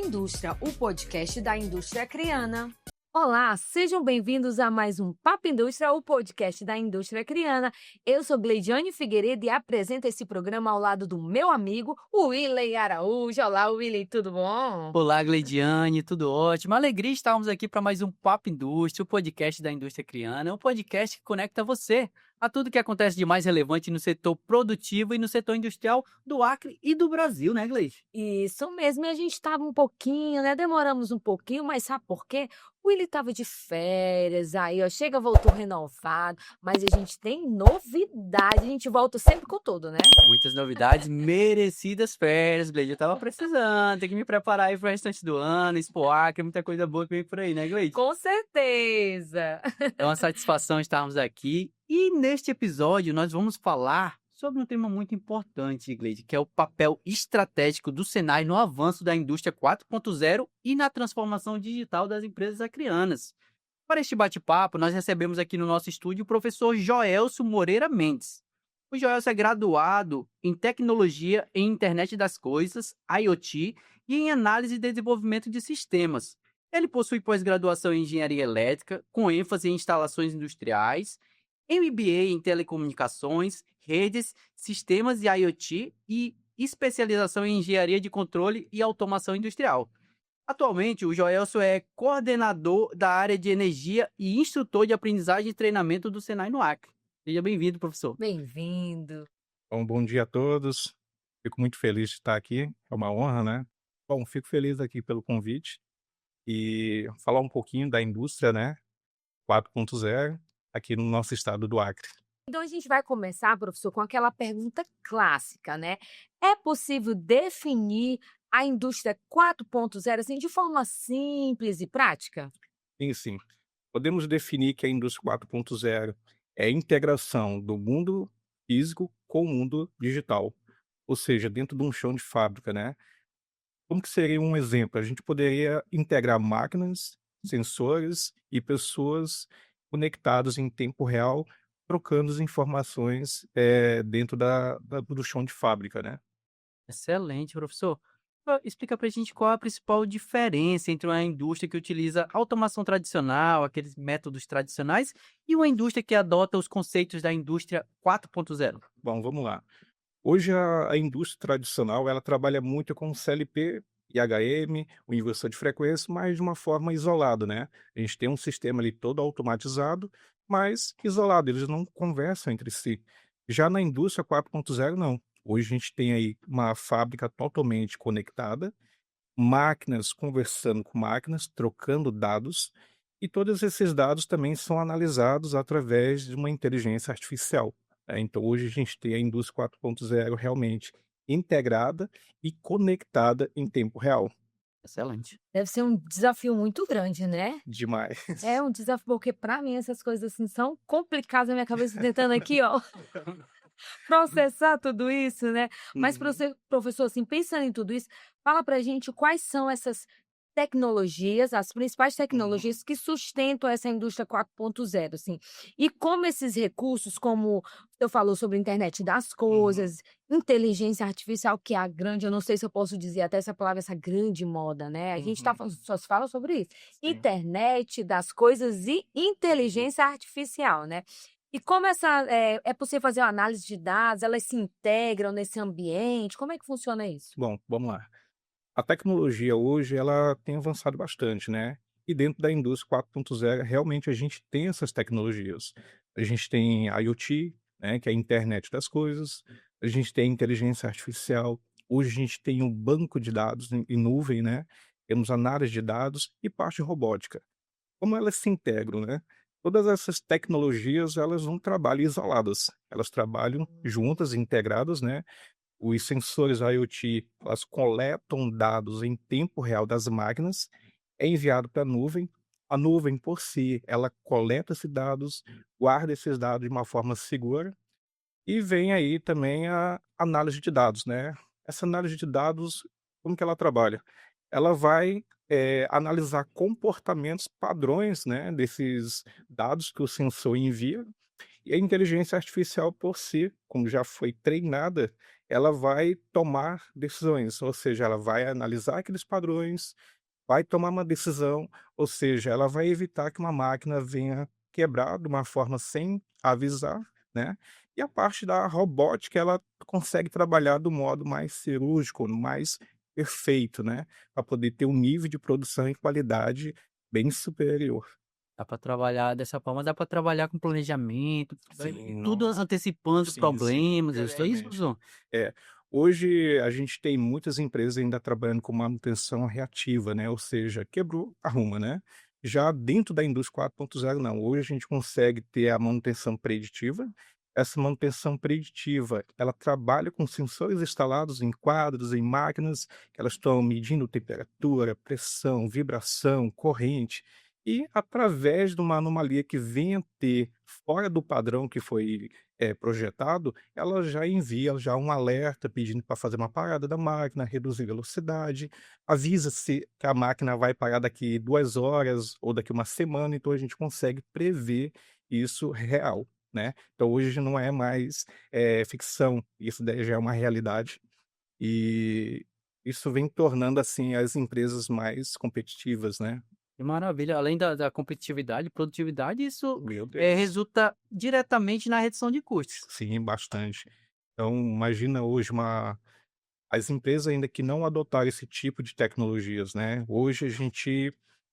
Indústria, o podcast da indústria criana. Olá, sejam bem-vindos a mais um Papo Indústria, o podcast da indústria criana. Eu sou Gleidiane Figueiredo e apresento esse programa ao lado do meu amigo, Willey Araújo. Olá, Willey, tudo bom? Olá, Gleidiane, tudo ótimo. Alegria estarmos aqui para mais um Papo Indústria, o podcast da indústria criana, um podcast que conecta você a tudo que acontece de mais relevante no setor produtivo e no setor industrial do Acre e do Brasil, né, Gleide? Isso mesmo, e a gente estava um pouquinho, né? Demoramos um pouquinho, mas sabe por quê? O Willy estava de férias, aí, ó, chega, voltou renovado, mas a gente tem novidade, a gente volta sempre com tudo, né? Muitas novidades, merecidas férias, Gleide. Eu tava precisando, tem que me preparar aí para o restante do ano, Expo Acre, muita coisa boa que vem por aí, né, Gleide? Com certeza! É uma satisfação estarmos aqui e neste episódio nós vamos falar sobre um tema muito importante, Gleide, que é o papel estratégico do Senai no avanço da indústria 4.0 e na transformação digital das empresas acreanas. Para este bate-papo, nós recebemos aqui no nosso estúdio o professor Joelso Moreira Mendes. O Joelso é graduado em Tecnologia em Internet das Coisas, IoT e em Análise e Desenvolvimento de Sistemas. Ele possui pós-graduação em Engenharia Elétrica, com ênfase em instalações industriais, MBA em Telecomunicações, Redes, Sistemas e IoT e especialização em Engenharia de Controle e Automação Industrial. Atualmente, o Joelso é coordenador da área de energia e instrutor de aprendizagem e treinamento do Senai no Acre. Seja bem-vindo, professor. Bem-vindo! Bom dia a todos. Fico muito feliz de estar aqui. É uma honra, né? Bom, fico feliz aqui pelo convite e falar um pouquinho da indústria, né? 4.0 aqui no nosso estado do Acre. Então a gente vai começar, professor, com aquela pergunta clássica, né? É possível definir a indústria 4.0 assim, de forma simples e prática? Sim. Podemos definir que a indústria 4.0 é a integração do mundo físico com o mundo digital, ou seja, dentro de um chão de fábrica, né? Como que seria um exemplo? A gente poderia integrar máquinas, sensores e pessoas conectadas em tempo real, trocando as informações dentro do chão de fábrica, né? Excelente, professor. Explica pra gente qual a principal diferença entre uma indústria que utiliza automação tradicional, aqueles métodos tradicionais, e uma indústria que adota os conceitos da indústria 4.0. Bom, vamos lá. Hoje a indústria tradicional ela trabalha muito com CLP, IHM, o inversor de frequência, mas de uma forma isolada, né? A gente tem um sistema ali todo automatizado, mas isolado, eles não conversam entre si. Já na indústria 4.0, não. Hoje a gente tem aí uma fábrica totalmente conectada, máquinas conversando com máquinas, trocando dados, e todos esses dados também são analisados através de uma inteligência artificial. Então, hoje a gente tem a indústria 4.0 realmente integrada e conectada em tempo real. Excelente. Deve ser um desafio muito grande, né? Demais. É um desafio, porque para mim essas coisas assim são complicadas na minha cabeça, tentando aqui, ó, processar tudo isso, né? Mas Uhum. professor, assim, pensando em tudo isso, fala pra gente quais são essas tecnologias, as principais tecnologias que sustentam essa indústria 4.0, assim. E como esses recursos, como eu falou sobre a internet das Uhum. coisas, inteligência artificial, que é a grande, eu não sei se eu posso dizer até essa palavra, essa grande moda, né? A gente Uhum. só se fala sobre isso. Sim. Internet das coisas e inteligência artificial, né? E como é possível fazer uma análise de dados, elas se integram nesse ambiente? Como é que funciona isso? Bom, vamos lá. A tecnologia hoje ela tem avançado bastante, né? E dentro da indústria 4.0, realmente a gente tem essas tecnologias. A gente tem IoT, né, que é a internet das coisas. A gente tem inteligência artificial. Hoje a gente tem um banco de dados em nuvem, né? Temos análise de dados e parte robótica. Como elas se integram, né? Todas essas tecnologias, elas não trabalham isoladas. Elas trabalham juntas, integradas, né? Os sensores IoT, elas coletam dados em tempo real das máquinas, é enviado para a nuvem. A nuvem, por si, ela coleta esses dados, guarda esses dados de uma forma segura e vem aí também a análise de dados, né? Essa análise de dados, como que ela trabalha? Ela vai analisar comportamentos padrões, né, desses dados que o sensor envia E a inteligência artificial por si, como já foi treinada, ela vai tomar decisões, ou seja, ela vai analisar aqueles padrões, vai tomar uma decisão, ou seja, ela vai evitar que uma máquina venha quebrar de uma forma sem avisar, né. E a parte da robótica, ela consegue trabalhar do modo mais cirúrgico, mais perfeito, né, para poder ter um nível de produção e qualidade bem superior. Dá para trabalhar dessa forma, dá para trabalhar com planejamento, Sim, tudo nossa. antecipando Sim, sim, problemas, isso é isso, exatamente. professor? É. Hoje a gente tem muitas empresas ainda trabalhando com manutenção reativa, né, ou seja, quebrou, arruma, né. Já dentro da indústria 4.0 não, hoje a gente consegue ter a manutenção preditiva. Essa manutenção preditiva, ela trabalha com sensores instalados em quadros, em máquinas, que elas estão medindo temperatura, pressão, vibração, corrente, e através de uma anomalia que venha ter fora do padrão que foi, projetado, ela já envia já um alerta pedindo para fazer uma parada da máquina, reduzir velocidade, avisa se que a máquina vai parar daqui 2 horas ou daqui uma semana, então a gente consegue prever isso real, né. Então hoje não é mais, ficção, isso daí já é uma realidade, e isso vem tornando, assim, as empresas mais competitivas, né. Que maravilha, além da competitividade, produtividade, isso, Meu Deus. resulta diretamente na redução de custos. Sim, bastante. Então imagina hoje uma as empresas ainda que não adotaram esse tipo de tecnologias, né, hoje a gente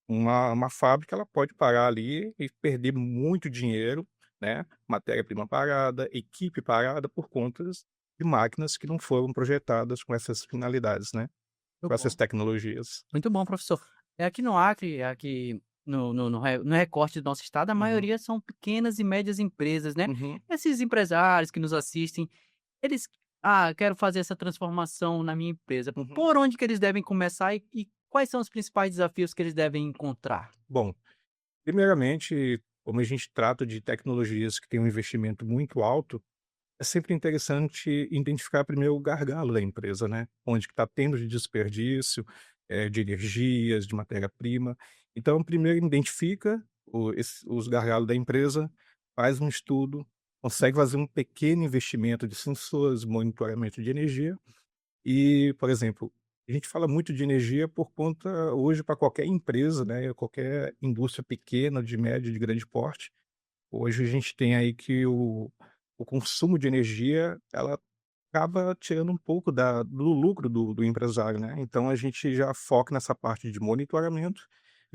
uma fábrica ela pode parar ali e perder muito dinheiro, né, matéria-prima parada, equipe parada por contas de máquinas que não foram projetadas com essas finalidades, né, Muito com essas bom. tecnologias. Muito bom, professor. É aqui no Acre, aqui no recorte do nosso estado, a Uhum, maioria são pequenas e médias empresas, né. uhum, Esses empresários que nos assistem, eles: "Ah, quero fazer essa transformação na minha empresa". uhum. Por onde que eles devem começar e quais são os principais desafios que eles devem encontrar? Bom, primeiramente, como a gente trata de tecnologias que têm um investimento muito alto, é sempre interessante identificar primeiro o gargalo da empresa, né? Onde que está tendo de desperdício, de energias, de matéria-prima. Então, primeiro identifica os gargalos da empresa, faz um estudo, consegue fazer um pequeno investimento de sensores, monitoramento de energia e, por exemplo, a gente fala muito de energia por conta hoje para qualquer empresa, né? Qualquer indústria pequena, de médio, de grande porte. Hoje a gente tem aí que o consumo de energia, ela acaba tirando um pouco do lucro do empresário, né. Então a gente já foca nessa parte de monitoramento,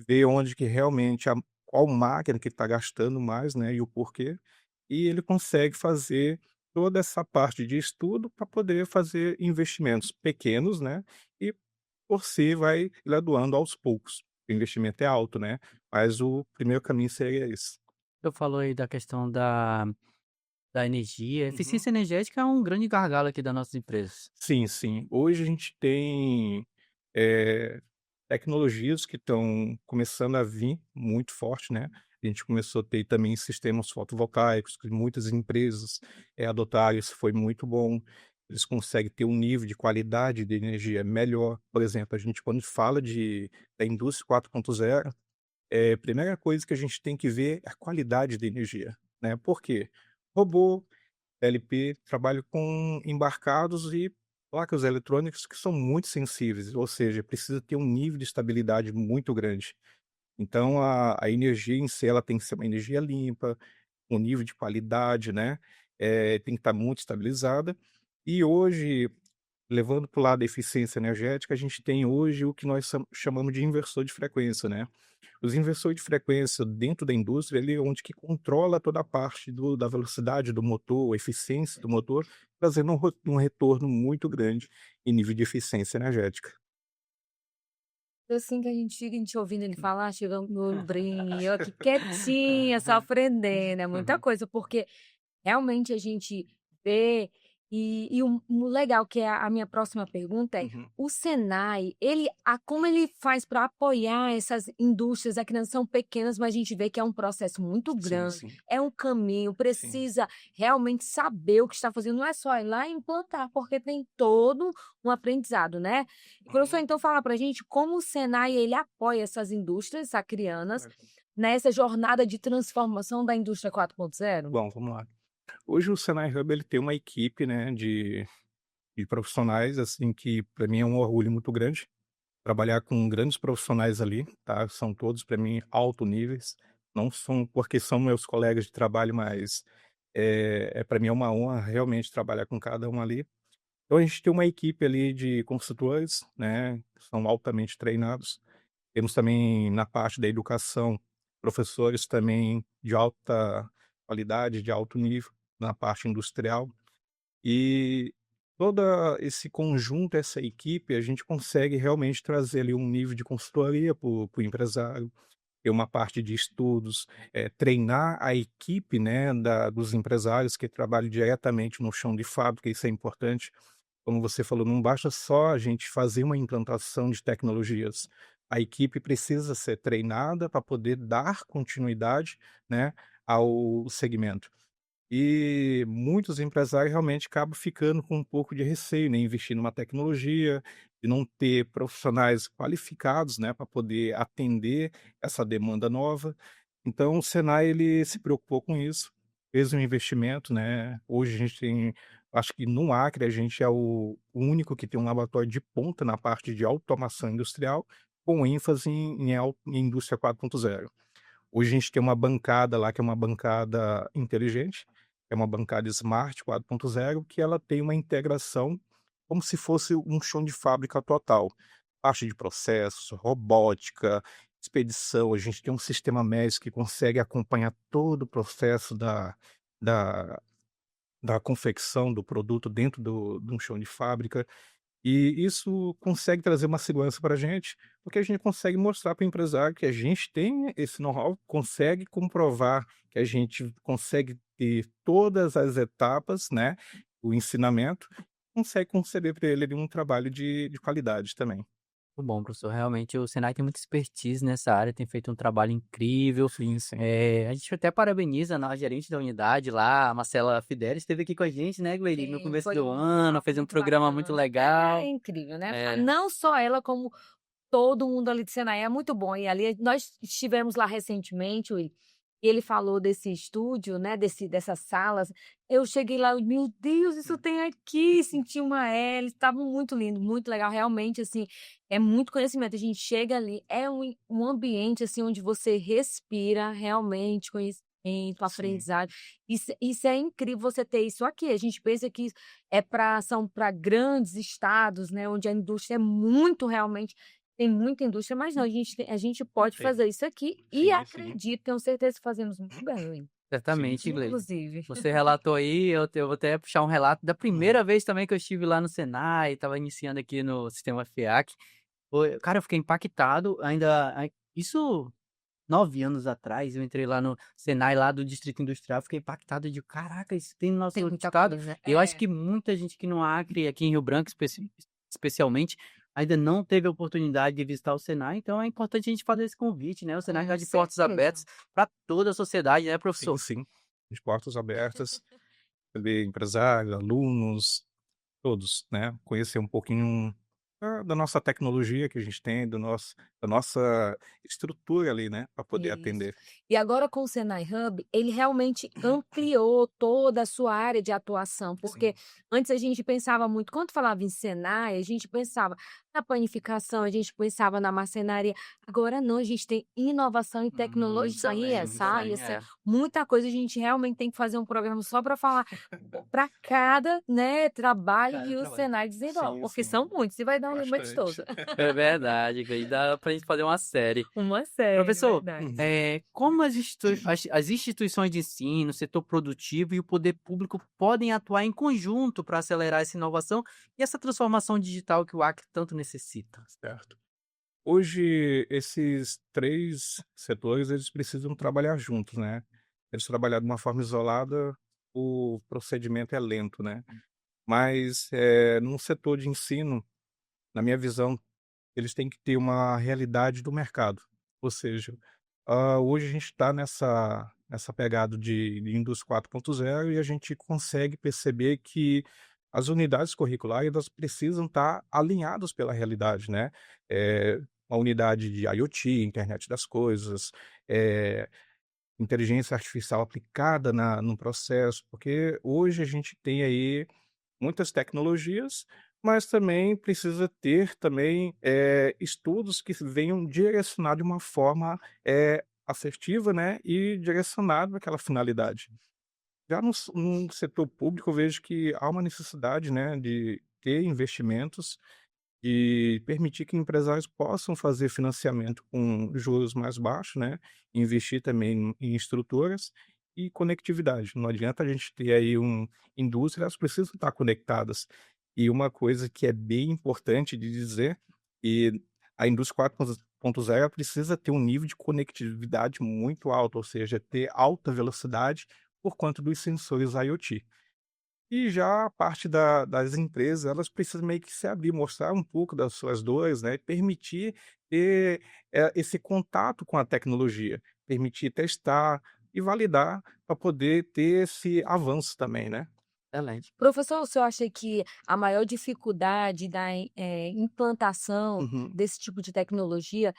ver onde que realmente qual máquina que está gastando mais, né, e o porquê, e ele consegue fazer toda essa parte de estudo para poder fazer investimentos pequenos, né, e por si vai graduando aos poucos. O investimento é alto, né, mas o primeiro caminho seria esse. Eu falou aí da questão da energia. Uhum. Eficiência energética é um grande gargalo aqui das nossas empresas. Sim, sim. Hoje a gente tem, eh, tecnologias que estão começando a vir muito forte, né. A gente começou a ter também sistemas fotovoltaicos que muitas empresas, adotaram, isso foi muito bom. Eles conseguem ter um nível de qualidade de energia melhor. Por exemplo, a gente quando fala da indústria 4.0, a primeira coisa que a gente tem que ver é a qualidade da energia, né. Por quê? Robô, LP trabalha com embarcados e placas eletrônicas que são muito sensíveis, ou seja, precisa ter um nível de estabilidade muito grande. Então a energia em si, ela tem que ser uma energia limpa, um nível de qualidade, né, tem que estar muito estabilizada. E hoje, levando para o lado da eficiência energética, a gente tem hoje o que nós chamamos de inversor de frequência, né. Os inversores de frequência dentro da indústria, ele é onde que controla toda a parte da velocidade do motor, a eficiência do motor, trazendo um retorno muito grande em nível de eficiência energética. Assim que a gente fica, a gente ouvindo ele falar, chega no ombrinho, eu aqui quietinha, só aprendendo, é muita Uhum, coisa, porque realmente a gente vê o legal que é a minha próxima pergunta é, uhum. o Senai, como ele faz para apoiar essas indústrias aqui não são pequenas, mas a gente vê que é um processo muito Sim, grande, sim, é um caminho, sim. precisa realmente saber o que está fazendo, não é só ir lá e implantar, porque tem todo um aprendizado, né. E professor, Uhum. então fala pra gente como o Senai ele apoia essas indústrias acrianas nessa jornada de transformação da indústria 4.0? Bom, vamos lá. Hoje o Senai Hub ele tem uma equipe, né, de profissionais, assim, que para mim é um orgulho muito grande trabalhar com grandes profissionais ali, tá? São todos para mim alto níveis, não são porque são meus colegas de trabalho, mas para mim é uma honra realmente trabalhar com cada um ali. Então a gente tem uma equipe ali de consultores, né, que são altamente treinados. Temos também na parte da educação professores também de alta qualidade, de alto nível na parte industrial. E todo esse conjunto, essa equipe, a gente consegue realmente trazer ali um nível de consultoria para o empresário, ter uma parte de estudos, treinar a equipe, né, dos empresários que trabalham diretamente no chão de fábrica, isso é importante. Como você falou, não basta só a gente fazer uma implantação de tecnologias. A equipe precisa ser treinada para poder dar continuidade, né, ao segmento. E muitos empresários realmente acabam ficando com um pouco de receio, né, investir numa tecnologia, de não ter profissionais qualificados, né, para poder atender essa demanda nova. Então o Senai ele se preocupou com isso, fez um investimento, né. Hoje a gente tem, acho que no Acre a gente é o único que tem um laboratório de ponta na parte de automação industrial, com ênfase em indústria 4.0. Hoje a gente tem uma bancada lá, que é uma bancada inteligente, é uma bancada Smart 4.0, que ela tem uma integração como se fosse um chão de fábrica total. Parte de processos, robótica, expedição, a gente tem um sistema MES que consegue acompanhar todo o processo da, da confecção do produto dentro de um chão de fábrica. E isso consegue trazer uma segurança para a gente, porque a gente consegue mostrar para o empresário que a gente tem esse know-how, consegue comprovar que a gente consegue ter todas as etapas, né, o ensinamento, consegue conceder para ele ali um trabalho de qualidade também. Muito bom, professor. Realmente o Senai tem muita expertise nessa área, tem feito um trabalho incrível. Sim, sim. A gente até parabeniza a gerente da unidade lá, a Marcela Fidelis, esteve aqui com a gente, né, Gleili, no Sim, começo foi do ano, fez um muito programa muito bacana. legal. É incrível, né? É, Não só ela, como todo mundo ali de Senai é muito bom. E ali nós estivemos lá recentemente, Will, e ele falou desse estúdio, né, dessas salas. Eu cheguei lá, meu Deus, isso tem aqui, senti uma hélice, estava muito lindo, muito legal, realmente, assim, é muito conhecimento. A gente chega ali, é um ambiente, assim, onde você respira realmente conhecimento, Sim. aprendizado. Isso é incrível você ter isso aqui. A gente pensa que são para grandes estados, né, onde a indústria é muito realmente tem muita indústria, mas não, a gente pode Tem. fazer isso aqui e Sim, sim. acredito, tenho certeza que fazemos muito bem, hein, Sim, certamente, sim. Gleili. inclusive. Você relatou aí, eu vou até puxar um relato da primeira vez também que eu estive lá no Senai, estava iniciando aqui no sistema FIAC. Cara, eu fiquei impactado, isso 9 anos atrás, eu entrei lá no Senai, lá do Distrito Industrial, fiquei impactado de, caraca, isso tem no nosso Tem muita estado. coisa. Eu acho que muita gente aqui no Acre, aqui em Rio Branco especialmente, ainda não teve a oportunidade de visitar o Senai, então é importante a gente fazer esse convite, né? O Senai Com está de portas certeza. abertas para toda a sociedade, né, Sim, professor? sim. De portas abertas, ver empresários, alunos, todos, né, conhecer um pouquinho da nossa tecnologia que a gente tem, da nossa estrutura ali, né, para poder Isso. atender. E agora com o Senai Hub, ele realmente ampliou toda a sua área de atuação, porque Sim. antes a gente pensava muito, quando falava em Senai, a gente pensava na panificação, a gente pensava na marcenaria. Agora não, a gente tem inovação e tecnologia, sabe? Também, é. Muita coisa, a gente realmente tem que fazer um programa só para falar para cada, né, trabalho Cada que o trabalho. Senai desenvolve, Sim, porque sim. são muitos, e vai dar uma noite Bastante. toda. É verdade, Gleide, dá pra gente fazer uma série. Uma série, Professor, verdade. como as instituições de ensino, o setor produtivo e o poder público podem atuar em conjunto para acelerar essa inovação e essa transformação digital que o Acre tanto necessita? Certo. Hoje, esses 3 setores, eles precisam trabalhar juntos, né. Eles trabalhar de uma forma isolada, o procedimento é lento, né. Mas, num setor de ensino, na minha visão, eles têm que ter uma realidade do mercado. Ou seja, hoje a gente está nessa pegada de indústria 4.0 e a gente consegue perceber que as unidades curriculares elas precisam estar alinhadas pela realidade, né. Uma unidade de IoT, internet das coisas, eh, inteligência artificial aplicada no processo, porque hoje a gente tem aí muitas tecnologias, mas também precisa ter também, estudos que venham direcionar de uma forma, assertiva, né, e direcionado àquela finalidade. Já no setor público eu vejo que há uma necessidade, né, de ter investimentos e permitir que empresários possam fazer financiamento com juros mais baixos, né, investir também em estruturas e conectividade. Não adianta a gente ter aí indústria, elas precisam estar conectadas. E uma coisa que é bem importante de dizer, e a indústria 4.0 ela precisa ter um nível de conectividade muito alto, ou seja, ter alta velocidade por conta dos sensores IoT. E já a parte das empresas, elas precisam meio que se abrir, mostrar um pouco das suas dores, né, e permitir ter, esse contato com a tecnologia, permitir testar e validar para poder ter esse avanço também, né. Excelente. Professor, o senhor acha que a maior dificuldade da implantação Uhum, desse tipo de tecnologia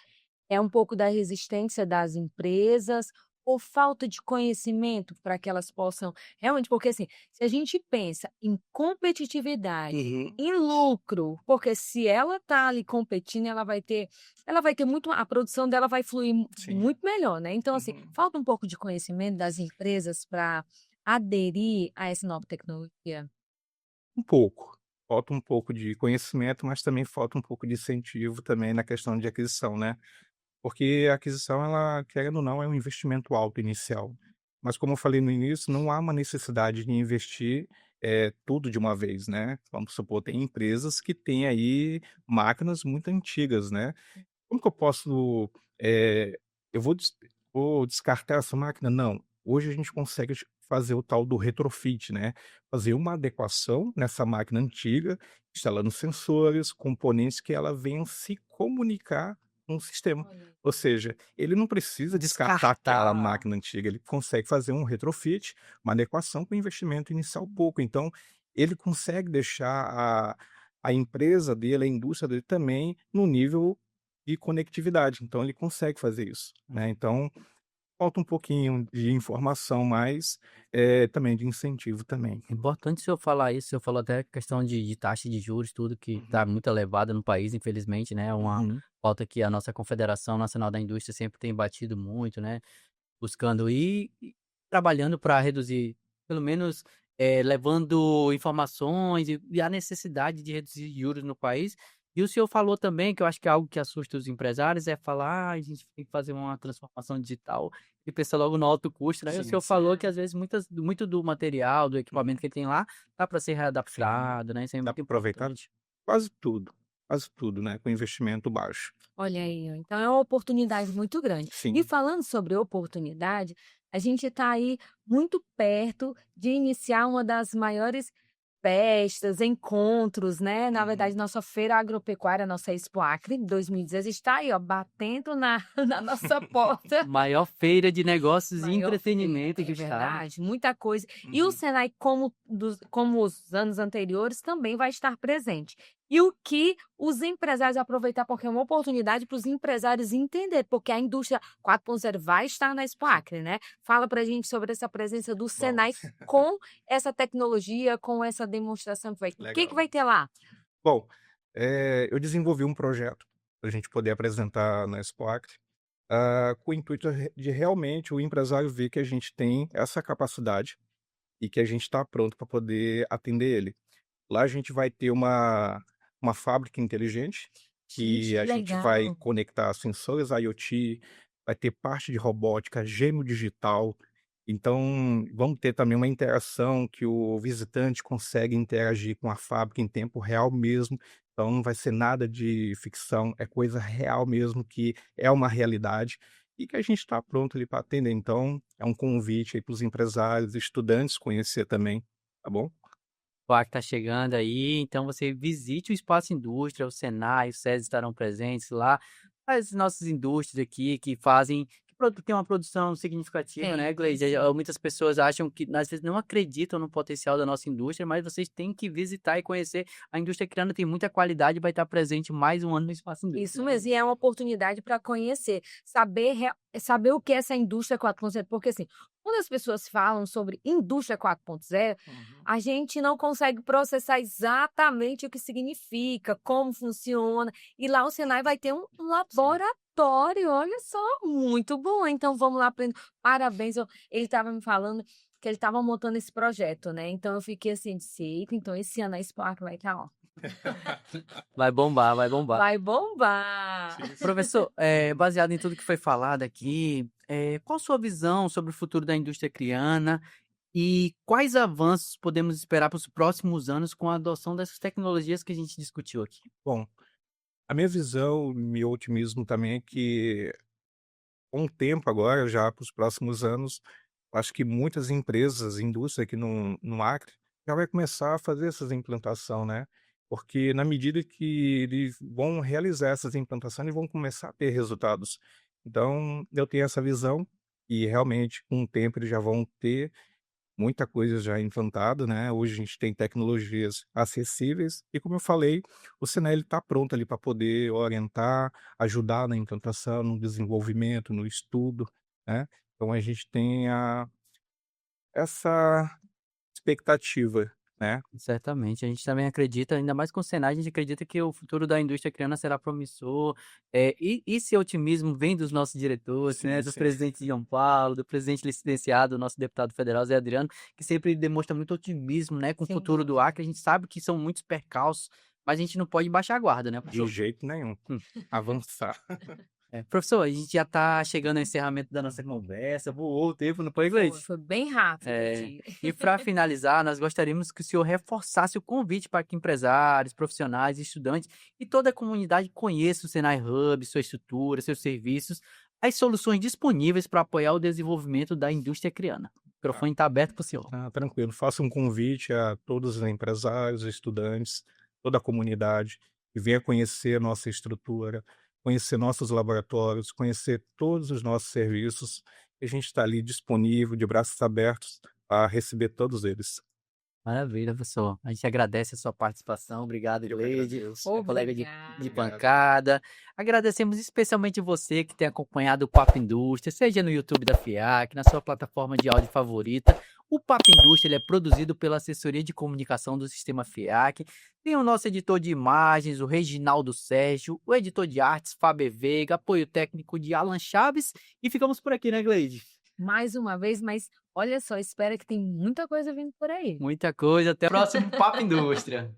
é um pouco da resistência das empresas ou falta de conhecimento para que elas possam realmente porque, assim, se a gente pensa em competitividade, uhum, em lucro, porque se ela está ali competindo, ela vai ter muito a produção dela vai fluir sim. muito melhor, né. Então, assim, Uhum. falta um pouco de conhecimento das empresas para aderir a essa nova tecnologia? Um pouco. Falta um pouco de conhecimento, mas também falta um pouco de incentivo também na questão de aquisição, né. Porque a aquisição ela, querendo ou não, é um investimento alto inicial. Mas como eu falei no início, não há uma necessidade de investir, tudo de uma vez, né. Vamos supor, tem empresas que têm aí máquinas muito antigas, né. Como que eu posso, eu vou descartar essa máquina? Não. Hoje a gente consegue fazer o tal do retrofit, né, fazer uma adequação nessa máquina antiga, instalando sensores, componentes que ela venham se comunicar com o sistema. Olha. Ou seja, ele não precisa descartar aquela Descartar. máquina antiga, ele consegue fazer um retrofit, uma adequação com investimento inicial pouco. Então, ele consegue deixar a empresa dele, a indústria dele também no nível e conectividade, então ele consegue fazer isso, né, então falta um pouquinho de informação, mas, também de incentivo também. Importante o senhor falar isso, o senhor falou até questão de taxa de juros, tudo que está Uhum, muito elevada no país, infelizmente, né, é uma uhum. pauta que a nossa Confederação Nacional da Indústria sempre tem batido muito, né, buscando e trabalhando para reduzir, pelo menos, levando informações e a necessidade de reduzir juros no país. E o senhor falou também, que eu acho que é algo que assusta os empresários, é falar: "Ah, a gente tem que fazer uma transformação digital", e pensa logo no alto custo, né. E o Sim, senhor sim. falou que às vezes muito do material, do Uhum. equipamento que ele tem lá, dá para ser Sim, readaptado, né, isso é dá muito para aproveitar importante. quase tudo, né, com investimento baixo. Olha aí, ó, então é uma oportunidade muito grande. E Sim. falando sobre oportunidade, a gente está aí muito perto de iniciar uma das maiores festas, encontros, né? Na Uhum. verdade, nossa feira agropecuária, nossa Expo Acre 2016 está aí, ó, batendo na, na nossa porta. Maior feira de negócios e Maior feira, entretenimento que é está. verdade, muita coisa. E o Uhum. Senai, como os anos anteriores, também vai estar presente. E o que os empresários aproveitar, porque é uma oportunidade para os empresários entender, porque a indústria 4.0 vai estar na Expo Sim. Acre, né? Fala para a gente sobre essa presença do Bom, Senai com essa tecnologia, com essa demonstração que vai ter. O que legal. vai ter lá? Bom, eu desenvolvi um projeto para a gente poder apresentar na Expoac, com o intuito de realmente o empresário ver que a gente tem essa capacidade e que a gente está pronto para poder atender ele. Lá a gente vai ter uma fábrica inteligente, Gente, que que a gente vai legal. conectar sensores IoT, vai ter parte de robótica, gêmeo digital. Então, vamos ter também uma interação que o visitante consegue interagir com a fábrica em tempo real mesmo. Então, não vai ser nada de ficção, é coisa real mesmo, que é uma realidade e que a gente está pronto ali para atender. Então, é um convite aí para os empresários, estudantes conhecer também, tá bom? O PAC está chegando aí, então você visite o Espaço Indústria, o Senai, o SESI estarão presentes lá, as nossas indústrias aqui que tem uma produção significativa, né, Tem, Gleide? sim. Muitas pessoas acham que, às vezes, não acreditam no potencial da nossa indústria, mas vocês têm que visitar e conhecer. A indústria criana tem muita qualidade e vai estar presente mais um ano no Espaço Indústria. Isso mesmo, e é uma oportunidade para conhecer, saber o que é essa indústria 4.0, porque assim, quando as pessoas falam sobre indústria 4.0, a gente não consegue processar exatamente o que significa, como funciona, e lá o Senai vai ter um laboratório, olha só, muito bom. Então vamos lá aprender. Parabéns, ele estava me falando que ele estava montando esse projeto, né? Então eu fiquei assim, então esse ano a Spark vai estar, ó. Vai bombar, vai bombar. Vai bombar! Professor, baseado em tudo que foi falado aqui, qual a sua visão sobre o futuro da indústria criana e quais avanços podemos esperar para os próximos anos com a adoção dessas tecnologias que a gente discutiu aqui? Bom, a minha visão, meu otimismo também é que, com o tempo agora, já para os próximos anos, acho que muitas empresas, indústria aqui no Acre, já vai começar a fazer essas implantação, né? Porque na medida que eles vão realizar essas implantações, eles vão começar a ter resultados. Então, eu tenho essa visão e realmente, com o tempo, eles já vão ter muita coisa já implantada, né? Hoje a gente tem tecnologias acessíveis e, como eu falei, o Senai está pronto ali para poder orientar, ajudar na implantação, no desenvolvimento, no estudo, né? Então a gente tem essa expectativa, né? Certamente, a gente também acredita, ainda mais com o Senai, a gente acredita que o futuro da indústria criana será promissor, e esse otimismo vem dos nossos diretores, Sim, né, do sim. presidente João Paulo, do presidente licenciado, nosso deputado federal Zé Adriano, que sempre demonstra muito otimismo, né, com o Sim. futuro do Acre. A gente sabe que são muitos percalços, mas a gente não pode baixar a guarda, né, De professor? jeito nenhum. Avançar. Professor, a gente já está chegando ao encerramento da nossa conversa, voou o tempo, não foi, Gleide? Foi bem rápido É, aqui. E para finalizar, nós gostaríamos que o senhor reforçasse o convite para que empresários, profissionais, estudantes e toda a comunidade conheça o Senai Hub, sua estrutura, seus serviços, as soluções disponíveis para apoiar o desenvolvimento da indústria criana. O microfone está aberto para o senhor. Tranquilo. Faço um convite a todos os empresários, estudantes, toda a comunidade, que venha conhecer a nossa estrutura, conhecer nossos laboratórios, conhecer todos os nossos serviços. A gente está ali disponível, de braços abertos, para receber todos eles. Maravilha, professor. A gente agradece a sua participação. Obrigado, Eu que Gleide, agradeço. minha colega de Obrigada. bancada. Agradecemos especialmente você que tem acompanhado o Papo Indústria, seja no YouTube da FIAC, na sua plataforma de áudio favorita. O Papo Indústria ele é produzido pela Assessoria de Comunicação do Sistema FIAC. Tem o nosso editor de imagens, o Reginaldo Sérgio, o editor de artes, Fábio Veiga, apoio técnico de Alan Chaves. E ficamos por aqui, né, Gleide? Mais uma vez, mas olha só, espera que tem muita coisa vindo por aí. Muita coisa. Até o próximo Papo Indústria.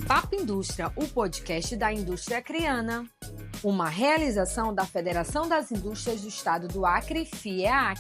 Papo Indústria, o podcast da indústria criana. Uma realização da Federação das Indústrias do Estado do Acre, FIEAC.